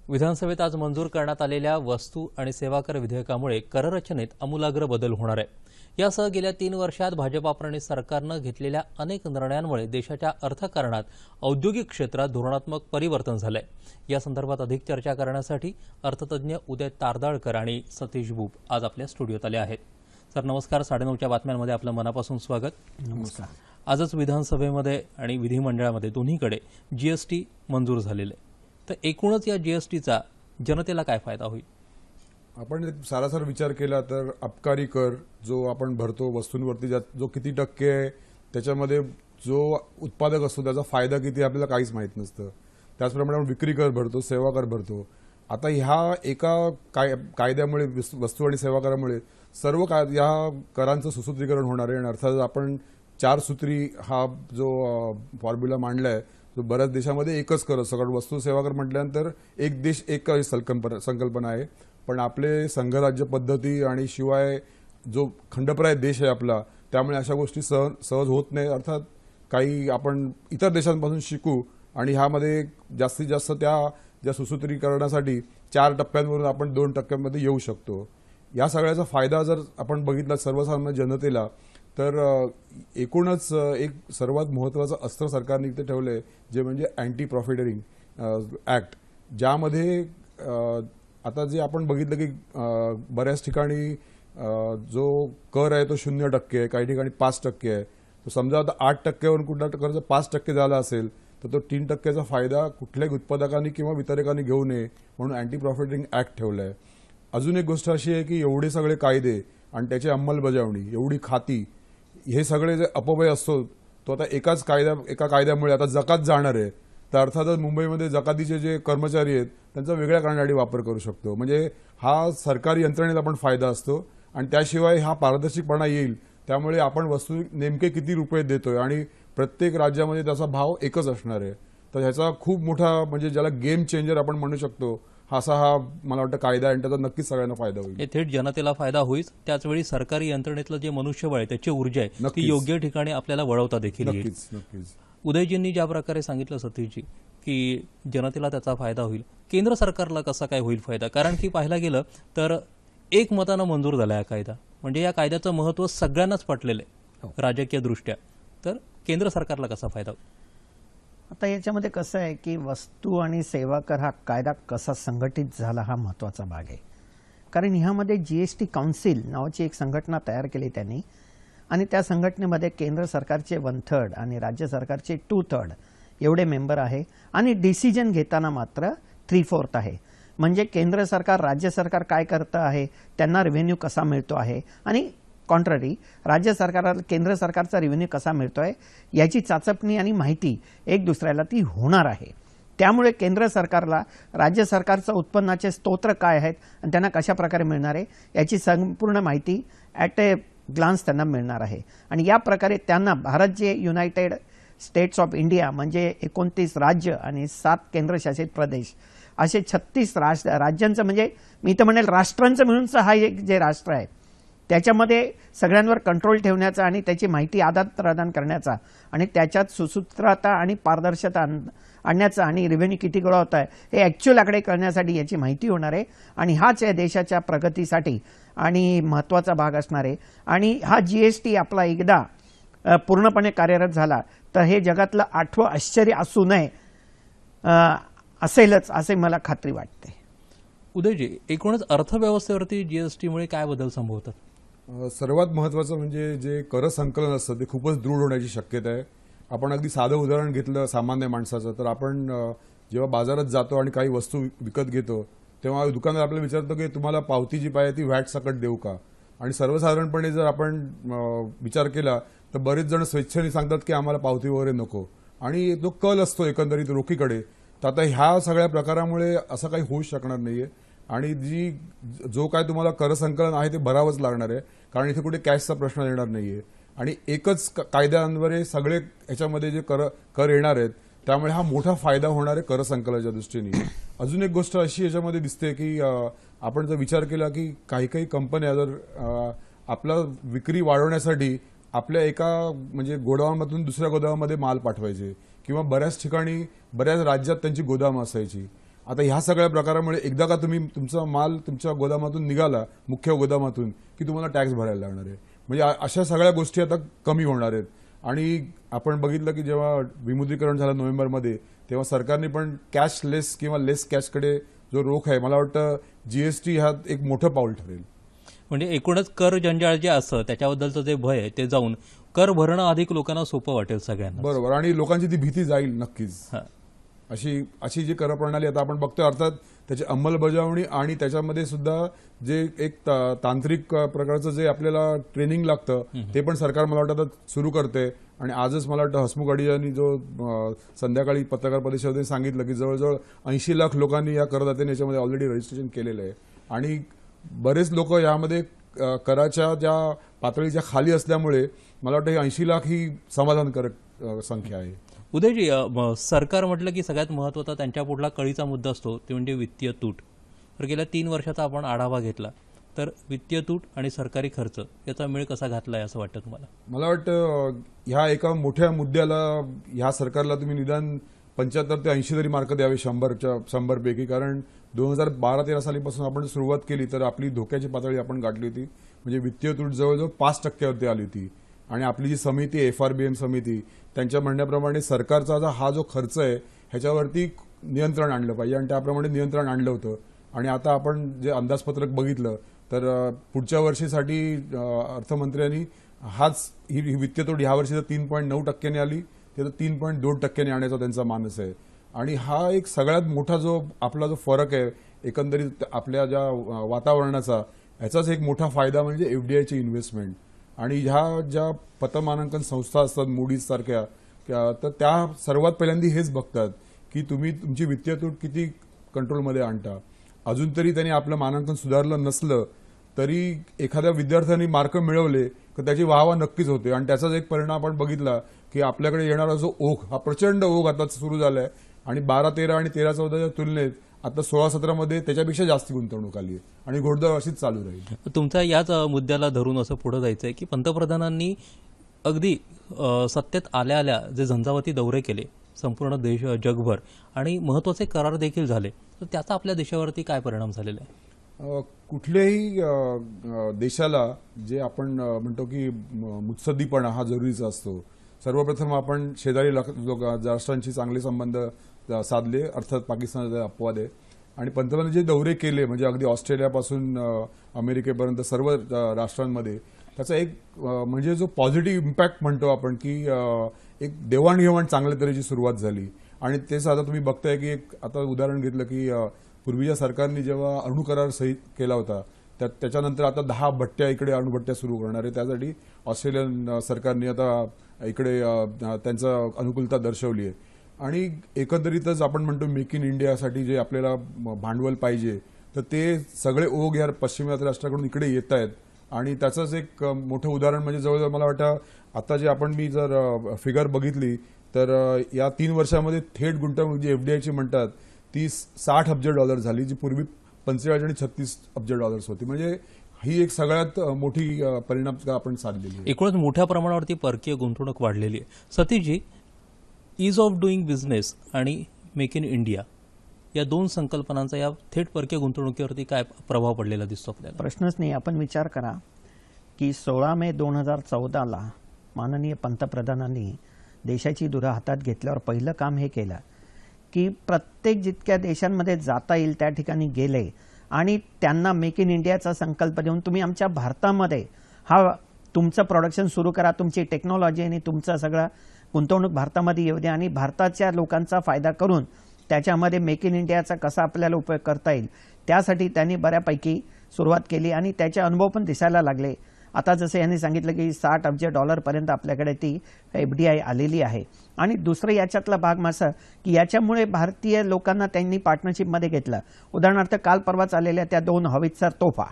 विधानसभेत आज मंजूर करण्यात आलेल्या वस्तू आणि सेवा कर विधेयकामुळे कररचनेत आमूलाग्र बदल होणार आहे। यासह गेल्या 3 वर्षात भाजपा-प्रणीत सरकारनं घेतलेल्या अनेक निर्णयांमुळे देशाच्या अर्थकारणात औद्योगिक क्षेत्रात धोरणात्मक परिवर्तन झालंय। या संदर्भात अधिक चर्चा करण्यासाठी अर्थतज्ञ उदय तारदाळकर आणि सतीश बुब आज आपल्या स्टुडिओत आले आहेत। सर नमस्कार, 9:30च्या बातम्यांमध्ये आपलं मनापासून स्वागत। नमस्कार। आजच विधानसभेमध्ये आणि विधिमंडळामध्ये दोन्हीकडे जीएसटी मंजूर झालेले, तर एकूणच या जीएसटीचा जनतेला काय फायदा होईल? आपण सारासार विचार केला तर अबकारी कर जो आपण भरतो वस्तूंवरती, जो किती टक्के आहे, त्याच्यामध्ये जो उत्पादक असतो त्याचा फायदा किती आपल्याला काहीच माहित नसतं। त्याचप्रमाणे आपण विक्री कर भरतो, सेवा कर भरतो। आता ह्या एका कायद्यामुळे, वस्तू आणि सेवा करामुळे सर्व या करांचं सुसूत्रीकरण होणार आहे। आणि अर्थात आपण 4 सूत्री हा जो फॉर्म्युला मांडलाय, जो बऱ्याच देशामध्ये एकच कर असतो, कारण वस्तू सेवा कर म्हटल्यानंतर एक देश एक संकल्पना आहे। पण आपले संघराज्य पद्धती आणि शिवाय जो खंडप्राय देश आहे आपला, त्यामुळे अशा गोष्टी सहज होत नाही। अर्थात काही आपण इतर देशांपासून शिकू आणि ह्यामध्ये जास्तीत जास्त त्या ज्या सुसूत्रीकरणासाठी 4 टप्प्यांवरून आपण 2 टप्प्यांमध्ये येऊ शकतो। या सगळ्याचा फायदा जर आपण बघितला सर्वसामान्य जनतेला, तर एकूणच एक सर्वात महत्त्वाचं अस्त्र सरकारने इथे ठेवलंय, जे म्हणजे अँटी प्रॉफिटरिंग ऍक्ट, ज्यामध्ये आता जे आपण बघितलं की बऱ्याच ठिकाणी जो कर आहे तो 0% आहे, काही ठिकाणी 5% आहे। तो समजा आता 8%वरून कुठला कर 5% झाला असेल तर तो 3%चा फायदा कुठल्याही उत्पादकांनी किंवा वितरकांनी घेऊ नये म्हणून अँटी प्रॉफिटरिंग ऍक्ट ठेवलाय। अजून एक गोष्ट अशी आहे की एवढे सगळे कायदे आणि त्याची अंमलबजावणी, एवढी खाती, हे सगळे जे अपव्यय असतो तो आता एका कायद्यामुळे आता जकात जाणार आहे, तर अर्थातच मुंबईमध्ये जकातीचे जे कर्मचारी आहेत त्यांचा वेगळ्या कारणासाठी वापर करू शकतो। म्हणजे हा सरकारी यंत्रणेला पण फायदा असतो आणि त्याशिवाय हा पारदर्शकपणा येईल। त्यामुळे आपण वस्तू नेमके किती रुपये देतोय आणि प्रत्येक राज्यामध्ये त्याचा भाव एकच असणार आहे। तर ह्याचा खूप मोठा, म्हणजे ज्याला गेम चेंजर आपण म्हणू शकतो, हा मला वाटतं कायदा आहे आणि त्याचा नक्कीच सगळ्यांना फायदा होईल। थेट जनतेला फायदा होईल, त्याचवेळी सरकारी यंत्रणेतलं जे मनुष्यबळ आहे, त्याची ऊर्जा आहे, ती योग्य ठिकाणी आपल्याला वळवता देखील येईल। नक्कीच। उदयजींनी ज्या प्रकारे सांगितलं सतीशजी की जनतेला त्याचा फायदा होईल, केंद्र सरकारला कसा काय होईल फायदा? कारण की पाहायला गेलं तर एक मतानं मंजूर झाला हा कायदा, म्हणजे या कायद्याचं महत्त्व सगळ्यांनाच पटलेलं आहे राजकीय दृष्ट्या, तर केंद्र सरकारला कसा फायदा होईल? आता याच्यामध्ये कसं आहे की वस्तू आणि सेवा कर हा कायदा कसा संघटित झाला हा महत्त्वाचा भाग आहे। कारण ह्यामध्ये जीएसटी काउन्सिल नावाची एक संघटना तयार केली त्यांनी, आणि त्या संघटनेमध्ये केंद्र सरकारचे 1/3 आणि राज्य सरकारचे 2/3 एवढे मेंबर आहे, आणि डिसिजन घेताना मात्र 3/4 आहे। म्हणजे केंद्र सरकार, राज्य सरकार काय करतं आहे, त्यांना रेव्हेन्यू कसा मिळतो आहे, आणि कॉन्ट्ररी राज्य सरकारला केंद्र सरकारचा रेव्हेन्यू कसा मिळतोय याची चाचपणी आणि माहिती एक दुसऱ्याला ती होणार आहे। त्यामुळे केंद्र सरकारला राज्य सरकारचं उत्पन्नाचे स्तोत्र काय आहेत आणि त्यांना कशा प्रकारे मिळणार आहे याची संपूर्ण माहिती ॲट ए ग्लान्स त्यांना मिळणार आहे। आणि या प्रकारे त्यांना भारत जे युनायटेड स्टेट्स ऑफ इंडिया म्हणजे 29 राज्य आणि 7 केंद्रशासित प्रदेश असे 36 राज्यांचं, म्हणजे मी तर म्हणेल राष्ट्रांचं मिळूनचं हा एक जे राष्ट्र आहे, त्याच्यामध्ये सगळ्यांवर कंट्रोल ठेवण्याचा आणि त्याची माहिती आदान प्रदान करण्याचा आणि त्याच्यात सुसूत्रता आणि पारदर्शकता आणण्याचा आणि रेव्हेन्यू किती गोळा होत आहे हे ॲक्च्युअल आकडे करण्यासाठी याची माहिती होणार आहे। आणि हाच या देशाच्या प्रगतीसाठी आणि महत्त्वाचा भाग असणार आहे। आणि हा जीएसटी आपला एकदा पूर्णपणे कार्यरत झाला तर हे जगातलं 8वं आश्चर्य असू नये असेलच, असे मला खात्री वाटते। उदयजी, एकूणच अर्थव्यवस्थेवरती जीएसटीमुळे काय बदल संभवतात? सर्वात महत्त्वाचं म्हणजे जे कर संकलन असतं ते खूपच दृढ होण्याची शक्यता आहे। आपण अगदी साधं उदाहरण घेतलं सामान्य माणसाचं, तर आपण जेव्हा बाजारात जातो आणि काही वस्तू विकत घेतो तेव्हा दुकानदार आपल्याला विचारतो की तुम्हाला पावती जी पाहिजे ती व्हॅट सकट देऊ का? आणि सर्वसाधारणपणे जर आपण विचार केला तर बरेच जण स्वेच्छेने सांगतात की आम्हाला पावती वगैरे नको, आणि जो कल असतो एकंदरीत रोखीकडे, तर आता ह्या सगळ्या प्रकारामुळे असं काही होऊ शकणार नाहीये। आणि जो काय तुम्हाला कर संकलन आहे ते भरावंच लागणार आहे, कारण इथे कुठे कॅशचा प्रश्न येणार नाहीये आणि एकच कायद्याद्वारे सगळे ह्याच्यामध्ये जे कर येणार आहेत, त्यामुळे हा मोठा फायदा होणार आहे कर संकलनाच्या दृष्टीने। अजून एक गोष्ट अशी याच्यामध्ये दिसते की आपण जर विचार केला की काही कंपन्या जर आपला विक्री वाढवण्यासाठी आपल्या एका म्हणजे गोदामामधून दुसऱ्या गोदामामध्ये माल पाठवायचे किंवा बऱ्याच ठिकाणी बऱ्याच राज्यात त्यांची गोदाम असायची, आता ह्या सगळ्या प्रकारामुळे एकदा का तुम्ही तुमचा माल तुमच्या गोदामातून निघाला, मुख्य गोदामातून, की तुम्हाला टॅक्स भरायला लागणार आहे. म्हणजे अशा सगळ्या गोष्टी आता कमी होणार आहेत. आणि आपण बघितलं की जेव्हा विमुद्रीकरण झालं नोव्हेंबरमध्ये, तेव्हा सरकारने पण कॅशलेस किंवा लेस कॅशकडे जो रोख आहे, मला वाटतं जीएसटी हा एक मोठं पाऊल ठरेल. म्हणजे एकूणच कर जंजाळ जे असतं त्याच्याबद्दलचं जे भय आहे ते जाऊन कर भरणं अधिक लोकांना सोपं वाटेल सगळ्यांना. बरोबर. आणि लोकांची ती भीती जाईल नक्कीच. हां. अशी जी कर प्रणाली आता आपण बघतोय, अर्थात त्याची अंमलबजावणी आणि त्याच्यामध्ये सुद्धा जे एक तांत्रिक प्रकारचं जे आपल्याला ट्रेनिंग लागतं ते पण सरकार मला वाटतं आता सुरू करते. आणि आजच मला वाटतं हसमुख अडी यांनी जो संध्याकाळी पत्रकार परिषदेत सांगितलं की जवळजवळ 80 लाख लोकांनी या करदात्यांनी याच्यामध्ये ऑलरेडी रजिस्ट्रेशन केलेलं आहे. आणि बरेच लोक यामध्ये कराच्या ज्या पातळीच्या खाली असल्यामुळे मला वाटतं ही 80 लाख ही समाधानकारक संख्या आहे. उदयजी, सरकार म्हटलं की सगळ्यात महत्त्वाचा त्यांच्या पुढला कळीचा मुद्दा असतो ते म्हणजे वित्तीय तूट. तर गेल्या 3 वर्षाचा आपण आढावा घेतला तर वित्तीय तूट आणि सरकारी खर्च याचा मेळ कसा घातलाय असं वाटतं तुम्हाला? मला वाटतं ह्या एका मोठ्या मुद्द्याला ह्या सरकारला तुम्ही निदान 75 ते 80 तरी मार्क द्यावे 100 पैकी. कारण 2012-13 सालीपासून आपण सुरुवात केली तर आपली धोक्याची पातळी आपण गाठली होती. म्हणजे वित्तीय तूट जवळजवळ 5% आली होती. आणि आपली जी समिती FRBM समिती, त्यांच्या म्हणण्याप्रमाणे सरकारचा हा जो खर्च आहे ह्याच्यावरती नियंत्रण आणलं पाहिजे आणि त्याप्रमाणे नियंत्रण आणलं होतं. आणि आता आपण जे अंदाजपत्रक बघितलं तर पुढच्या वर्षीसाठी अर्थमंत्र्यांनी ही वित्तीय तूट ह्या वर्षी 3.9% आली, ते 3.2% आणण्याचा त्यांचा मानस आहे. आणि हा एक सगळ्यात मोठा जो आपला जो फरक आहे एकंदरीत आपल्या ज्या वातावरणाचा, ह्याचाच एक मोठा फायदा म्हणजे FDIची इन्व्हेस्टमेंट. आणि ह्या ज्या पतमानांकन संस्था असतात मूडीज सारख्या, तर त्या सर्वात पहिल्यांदा हेच बघतात की तुम्ही तुमची वित्तीय तूट किती कंट्रोलमध्ये आणता. अजून तरी त्यांनी आपलं मानांकन सुधारलं नसलं तरी एखाद्या विद्यार्थ्यांनी मार्क मिळवले तर त्याची वाहवा नक्कीच होते. आणि त्याचाच एक परिणाम आपण बघितला की आपल्याकडे येणारा जो ओघ, हा प्रचंड ओघ आता सुरू झालाय. आणि 12-13 आणि 13-14च्या तुलनेत आता 16-17 मध्ये त्याच्यापेक्षा जास्त गुंतवणूक आली आहे आणि घोडदौड अशीच चालू राहील. तुमचा याच मुद्द्याला धरून असं पुढे जायचं आहे की पंतप्रधानांनी अगदी सत्तेत आल्या आल्या जे झंझावाती दौरे केले संपूर्ण देश जगभर आणि महत्त्वाचे करार देखील झाले, तर त्याचा आपल्या देशावरती काय परिणाम झालेला आहे? कुठल्याही देशाला जे आपण म्हणतो की मुत्सद्दीपणा हा जरुरीचा असतो. सर्वप्रथम आपण शेजारी राष्ट्रांशी चांगले संबंध साधले, अर्थात पाकिस्तानाचा अपवाद आहे. आणि पंतप्रधानांनी जे दौरे केले म्हणजे अगदी ऑस्ट्रेलियापासून अमेरिकेपर्यंत सर्व राष्ट्रांमध्ये, त्याचा एक म्हणजे जो पॉझिटिव्ह इम्पॅक्ट म्हणतो आपण की एक देवाणघेवाण चांगल्या तऱ्हेची सुरुवात झाली. आणि तेच आता तुम्ही बघताय की एक आता उदाहरण घेतलं की पूर्वीच्या सरकारने जेव्हा अणुकरार सही केला होता त्याच्यानंतर आता 10 भट्ट्या इकडे अणुभट्ट्या सुरू करणार आहे. त्यासाठी ऑस्ट्रेलियन सरकारने आता इकडे त्यांचं अनुकूलता दर्शवली आहे. आणि एकंदरीतच आपण म्हणतो मेक इन इंडियासाठी जे आपल्याला भांडवल पाहिजे तर ते सगळे ओघ या पश्चिमी राष्ट्राकडून इकडे येत आहेत. आणि त्याचंच एक मोठं उदाहरण म्हणजे जवळजवळ मला वाटतं आता जे मी जर फिगर बघितली तर या 3 वर्षामध्ये थेट गुंतवणूक जी FDIची म्हणतात ती $60 अब्ज झाली, जी पूर्वी 45 आणि $36 अब्ज होती. म्हणजे ही एक सगळ्यात मोठी परिणाम आपण साधलेली आहे. एकूणच मोठ्या प्रमाणावरती परकीय गुंतवणूक वाढलेली आहे. सतीशजी, ईज ऑफ डुईंग बिझनेस आणि मेक इन इंडिया या 2 संकल्पनांचा या थेट परकीय गुंतवणुकीवरती काय प्रभाव पडलेला दिसतो आपल्याला? प्रश्नच नाही. आपण विचार करा की 16 मे 2014ला माननीय पंतप्रधानांनी देशाची धुरा हातात घेतल्यावर पहिलं काम हे केलं की प्रत्येक जितक्या देशांमध्ये जाता येईल त्या ठिकाणी गेले आणि त्यांना मेक इन इंडियाचा संकल्प देऊन तुम्ही आमच्या भारतामध्ये तुमचं प्रोडक्शन सुरू करा, तुमची टेक्नॉलॉजी आणि तुमचं सगळं गुंतवणूक भारतामध्ये येऊ द्या आणि भारताच्या लोकांचा फायदा करून त्याच्यामध्ये मेक इन इंडियाचा कसा आपल्याला उपयोग करता येईल त्यासाठी त्यांनी बऱ्यापैकी सुरुवात केली आणि त्याचे अनुभव पण दिसायला लागले. आता जसं यांनी सांगितलं की $60 अब्ज पर्यंत आपल्याकडे ती FDI आलेली आहे. आणि दुसरं याच्यातला भाग असं की याच्यामुळे भारतीय लोकांना त्यांनी पार्टनरशिपमध्ये घेतलं. उदाहरणार्थ काल परवाच आलेल्या त्या 2 हॉवित्झर तोफा,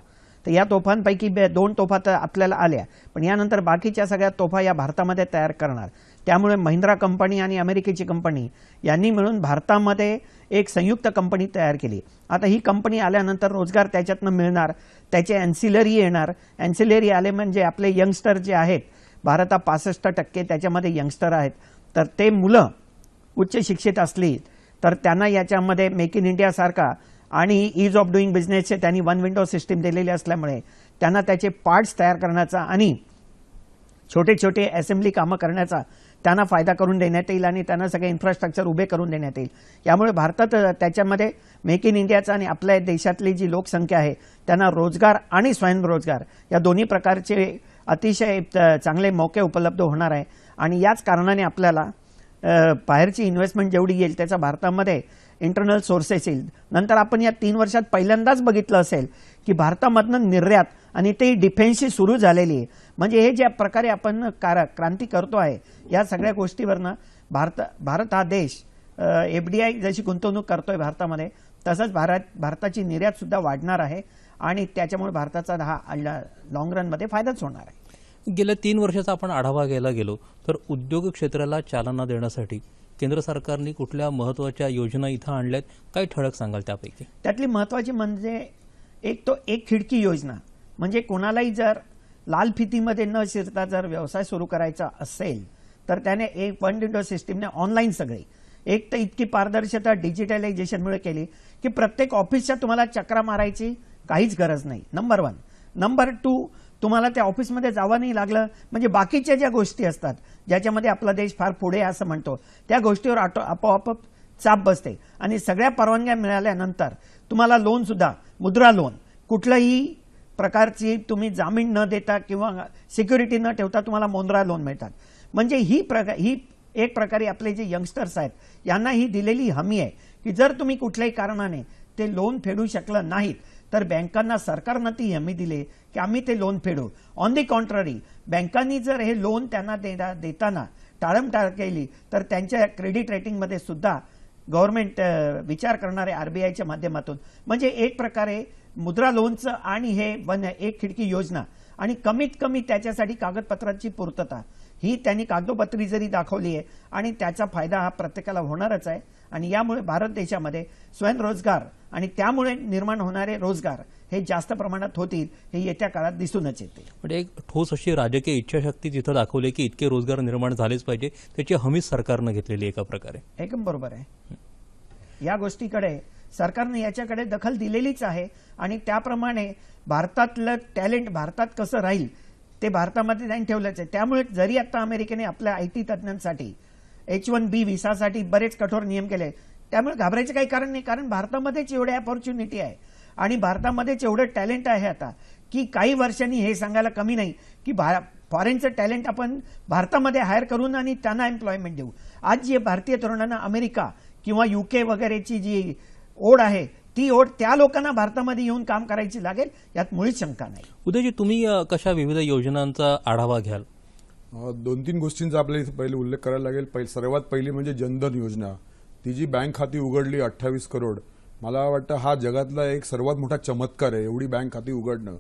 तर या तोफांपैकी 2 तोफा तर आपल्याला आल्या, पण यानंतर बाकीच्या सगळ्या तोफा या भारतामध्ये तयार करणार. त्यामुळे महिंद्रा कंपनी आणि अमेरिकेची कंपनी यांनी मिळून भारतामध्ये एक संयुक्त कंपनी तयार केली. आता ही कंपनी आल्यानंतर रोजगार त्याच्यातनं मिळणार, त्याचे अँसिलरी येणार. अँसिलरी आले म्हणजे आपले यंगस्टर जे आहेत, भारतात 65% त्याच्यामध्ये यंगस्टर आहेत, तर ते मुलं उच्च शिक्षित असली तर त्यांना याच्यामध्ये मेक इन इंडिया सारखा आणि इज ऑफ डुईंग बिझनेसचे त्यांनी वन विंडो सिस्टीम दिलेली असल्यामुळे त्यांना त्याचे पार्ट्स तयार करण्याचा आणि छोटे छोटे असेंब्ली कामं करण्याचा त्यांना फायदा करून देण्यात येईल आणि त्यांना सगळे इन्फ्रास्ट्रक्चर उभे करून देण्यात येईल. यामुळे भारतात त्याच्यामध्ये मेक इन इंडियाचा आणि आपल्या देशातली जी लोकसंख्या आहे त्यांना रोजगार आणि स्वयंरोजगार या दोन्ही प्रकारचे अतिशय चांगले मौके उपलब्ध होणार आहे. आणि याच कारणाने आपल्याला बाहेरची इन्व्हेस्टमेंट जेवढी येईल त्याचा भारतामध्ये इंटरनल सोर्सेस येईल. नंतर आपण या 3 वर्षात पहिल्यांदाच बघितलं असेल की भारतामधनं निर्यात आणि ते डिफेन्सशी सुरू झालेली आहे. म्हणजे हे ज्या प्रकारे आपण क्रांती करतो आहे या सगळ्या गोष्टीवरनं भारत हा देश FDI जशी गुंतवणूक करतोय भारतामध्ये तसंच भारताची निर्यात सुद्धा वाढणार आहे आणि त्याच्यामुळे भारताचा हा लॉंग रनमध्ये फायदाच होणार आहे. गेल्या 3 वर्षाचा आपण आढावा घ्यायला गेलो तर उद्योग क्षेत्राला चालना देण्यासाठी केंद्र सरकारने कुठल्या महत्त्वाच्या योजना इथं आणल्यात, काही ठळक सांगाल त्यापैकी? त्यातली महत्त्वाची म्हणजे एक खिडकी योजना. म्हणजे कोणालाही जर लाल फितीमध्ये न शिरता जर व्यवसाय सुरू करायचा असेल तर त्याने एक वन विंडो सिस्टीमने ऑनलाईन सगळे एक तर इतकी पारदर्शकता डिजिटलायझेशनमुळे केली की प्रत्येक ऑफिसच्या तुम्हाला चक्रा मारायची काहीच गरज नाही. नंबर 1. नंबर 2, तुम्हाला त्या ऑफिसमध्ये जावं नाही लागलं. म्हणजे बाकीच्या ज्या गोष्टी असतात ज्याच्यामध्ये आपला देश फार पुढे असं म्हणतो त्या गोष्टीवर आपोआप चाप बसते आणि सगळ्या परवानग्या मिळाल्यानंतर तुम्हाला लोन सुद्धा मुद्रा लोन कुठल्याही प्रकारची तुम्ही जामीन न देता किंवा सिक्युरिटी न ठेवता तुम्हाला मुद्रा लोन मिळतात. म्हणजे ही एक प्रकारे आपले जे यंगस्टर्स आहेत यांना ही दिलेली हमी आहे की जर तुम्ही कुठल्याही कारणाने ते लोन फेडू शकलं नाहीत तर बँकांना सरकारनं ती हमी दिली की आम्ही ते लोन फेडू. ऑन दी कॉन्ट्ररी बँकांनी जर हे लोन त्यांना देताना टाळमटाळ केली तर त्यांच्या क्रेडिट रेटिंगमध्ये सुद्धा गव्हर्नमेंट विचार करणारे RBIच्या माध्यमातून. म्हणजे एक प्रकारे मुद्रा लोनचं आणि हे एक खिडकी योजना आणि कमीत कमी त्याच्यासाठी कागदपत्रांची पूर्तता ही त्यांनी कागदोपत्री जरी दाखवली आहे आणि त्याचा फायदा हा प्रत्येकाला होणारच आहे. आणि यामुळे भारत देशामध्ये स्वयंरोजगार आणि त्यामुळे निर्माण होणारे रोजगार हे जास्त प्रमाणात होतील हे येत्या काळात दिसूनच येते. म्हणजे एक ठोस अशी राजकीय इच्छाशक्ती तिथं दाखवली की इतके रोजगार निर्माण झालेच पाहिजे, त्याची हमी सरकारनं घेतलेली एका प्रकारे. एकदम बरोबर आहे. या गोष्टीकडे सरकारने याच्याकडे दखल दिलेलीच आहे आणि त्याप्रमाणे भारतातलं टॅलेंट भारतात कसं राहील ते भारतामध्ये त्यांनी ठेवलंच आहे. त्यामुळे जरी आता अमेरिकेने आपल्या IT तज्ज्ञांसाठी H1B व्हिसासाठी बरेच कठोर नियम केले त्यामुळे घाबरायचं काही कारण नाही. कारण भारतामध्येच एवढे अपॉर्च्युनिटी आहे आणि भारतामध्येच एवढं टॅलेंट आहे आता की काही वर्षांनी हे सांगायला कमी नाही की फॉरेनचं टॅलेंट आपण भारतामध्ये हायर करून आणि त्यांना एम्प्लॉयमेंट देऊ. आज जे भारतीय तरुणांना अमेरिका किंवा UK वगैरेची जी ओढ आहे ती ओढ त्या लोकांना भारतामध्ये येऊन काम करायची लागेल यात मुळीच शंका नाही. उदयजी, तुम्ही कशा विविध योजनांचा आढावा घ्याल? 2-3 गोष्टींचा आपल्याला इथे पहिले उल्लेख करायला लागेल. सर्वात पहिली म्हणजे जनधन योजना. ती जी बँक खाती उघडली 28 करोड, मला वाटतं हा जगातला एक सर्वात मोठा चमत्कार आहे एवढी बँक खाती उघडणं.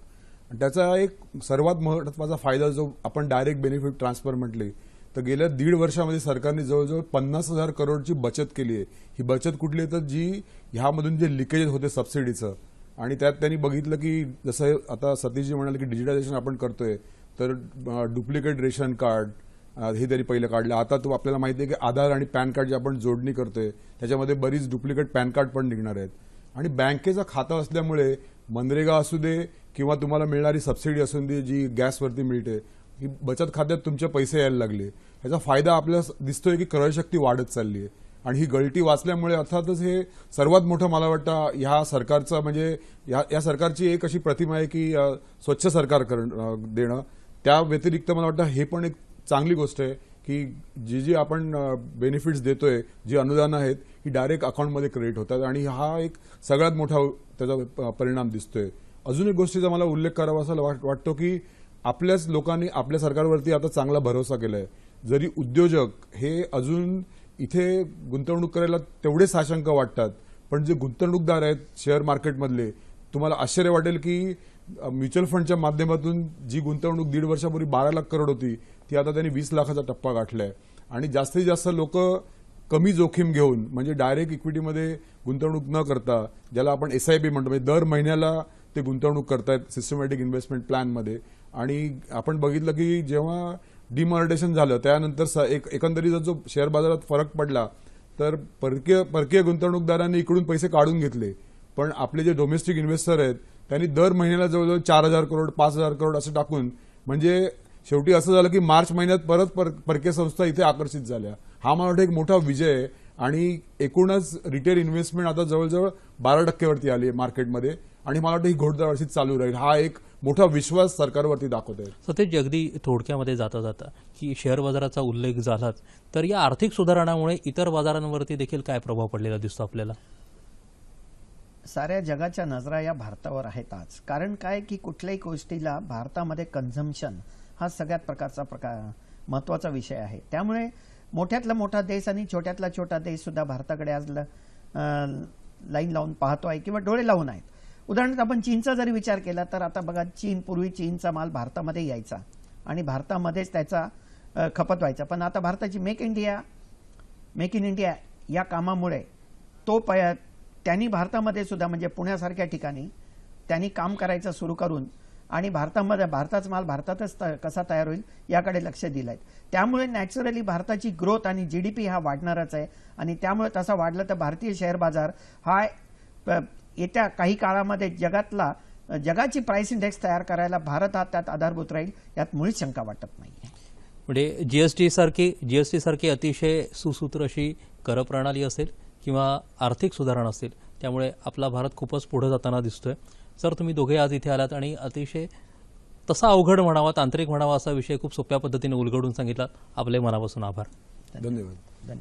आणि त्याचा एक सर्वात महत्त्वाचा फायदा जो आपण डायरेक्ट बेनिफिट ट्रान्सफर म्हटले तर गेल्या 1.5 वर्षामध्ये सरकारने जवळजवळ 50,000 करोडची बचत केली आहे. ही बचत कुठली आहे तर जी ह्यामधून जे लिकेजेस होते सबसिडीचं आणि त्यात त्यांनी बघितलं की जसं आता सतीशजी म्हणाले की डिजिटायझेशन आपण करतोय तर डुप्लिकेट रेशन कार्ड हे तरी पहिलं काढलं. आता तो आपल्याला माहिती आहे की आधार आणि पॅन कार्ड जे आपण जोडणी करतोय त्याच्यामध्ये बरीच डुप्लिकेट पॅन कार्ड पण निघणार आहेत. आणि बँकेचा खाता असल्यामुळे मनरेगा असू दे किंवा तुम्हाला मिळणारी सबसिडी असू दे जी गॅसवरती मिळते ही बचत खात्यात तुमचे पैसे यायला लागले. ह्याचा फायदा आपल्याला दिसतोय की क्रयशक्ती वाढत चालली आहे आणि ही गळती वाचल्यामुळे अर्थातच हे सर्वात मोठं मला वाटतं ह्या सरकारचं म्हणजे या सरकारची एक अशी प्रतिमा आहे की स्वच्छ सरकार देणं. त्या व्यतिरिक्त मला वाटतं हे पण एक चांगली गोष्ट आहे की जी आपण बेनिफिट्स देतोय जी अनुदानं आहेत ही डायरेक्ट अकाउंटमध्ये क्रेडिट होतात आणि हा एक सगळ्यात मोठा त्याचा परिणाम दिसतोय. अजून एक गोष्टीचा मला उल्लेख करावा असं वाटतो की आपल्याच लोकांनी आपल्या सरकारवरती आता चांगला भरोसा केलाय. जरी उद्योजक हे अजून इथे गुंतवणूक करायला तेवढे साशंक वाटतात पण जे गुंतवणूकदार आहेत शेअर मार्केटमधले तुम्हाला आश्चर्य वाटेल की म्युच्युअल फंडच्या माध्यमातून जी गुंतवणूक 1.5 वर्षापूर्वी 12 लाख करोड होती ती आता त्यांनी 20 लाखाचा टप्पा गाठलाय. आणि जास्तीत जास्त लोक कमी जोखीम घेऊन म्हणजे डायरेक्ट इक्विटीमध्ये गुंतवणूक न करता ज्याला आपण SIP म्हणतो म्हणजे दर महिन्याला ते गुंतवणूक करतायत सिस्टमॅटिक इन्व्हेस्टमेंट प्लॅनमध्ये. आणि आपण बघितलं की जेव्हा डिमॉनिटायझेशन झालं त्यानंतर एकंदरीत जो शेअर बाजारात फरक पडला तर परकीय गुंतवणूकदारांनी इकडून पैसे काढून घेतले, पण आपले जे डोमेस्टिक इन्व्हेस्टर आहेत त्यांनी दर महिन्याला जवळजवळ 4,000 करोड 5,000 करोड असं टाकून, म्हणजे शेवटी असं झालं की मार्च महिन्यात परत परकीय संस्था इथे आकर्षित झाल्या. हा मला वाटतं एक मोठा विजय आहे आणि एकूणच रिटेल इन्व्हेस्टमेंट आता जवळजवळ 12% वरती आली आहे मार्केटमध्ये आणि मला वाटतं ही घोडदळ अशीच चालू राहील. हा एक मोठा विश्वास सरकारवरती दाखवत आहे. सतेज, अगदी थोडक्यामध्ये जाता की शेअर बाजाराचा उल्लेख झालाच, तर या आर्थिक सुधारणामुळे इतर बाजारांवरती देखील काय प्रभाव पडलेला दिसतो आपल्याला? साऱ्या जगाच्या नजरा या भारतावर आहेत आज. कारण काय की कुठल्याही गोष्टीला भारतामध्ये कन्झम्पशन हा सगळ्यात प्रकारचा महत्वाचा विषय आहे. त्यामुळे मोठ्यातला मोठा देश आणि छोट्यातला छोटा देश सुद्धा भारताकडे आज लाईन लावून पाहतो आहे किंवा डोळे लावून आहेत. उदाहरणार्थ आपण चीनचा जरी विचार केला तर आता बघा, पूर्वी चीनचा माल भारतामध्ये यायचा आणि भारतामध्येच त्याचा खपत व्हायचा, पण आता भारताची मेक इन इंडिया या कामामुळे त्यांनी भारतामध्ये सुद्धा म्हणजे पुण्यासारख्या ठिकाणी त्यांनी काम करायचं सुरू करून आणि भारताचा माल भारतातच कसा तयार होईल याकडे लक्ष दिलंय. त्यामुळे नॅचरली भारताची ग्रोथ आणि जीडीपी हा वाढणारच आहे आणि त्यामुळे तसा वाढला तर भारतीय शेअर बाजार हा येत्या काही काळामध्ये जगाची प्राइस इंडेक्स तयार करायला भारत हा त्यात आधारभूत राहील, यात मुळीच शंका वाटत नाही. म्हणजे जीएसटी सारखी अतिशय सुसूत्र अशी कर प्रणाली असेल किंवा आर्थिक सुधारणा असेल, त्यामुळे आपला भारत खूपच पुढे जाताना दिसतोय. सर, तुम्ही दोघे आज इथे आलात आणि अतिशय तसा अवघड म्हणावा, तांत्रिक म्हणावा असा विषय खूप सोप्या पद्धतीने उलगडून सांगितला. आपले मनापासून आभार. धन्यवाद.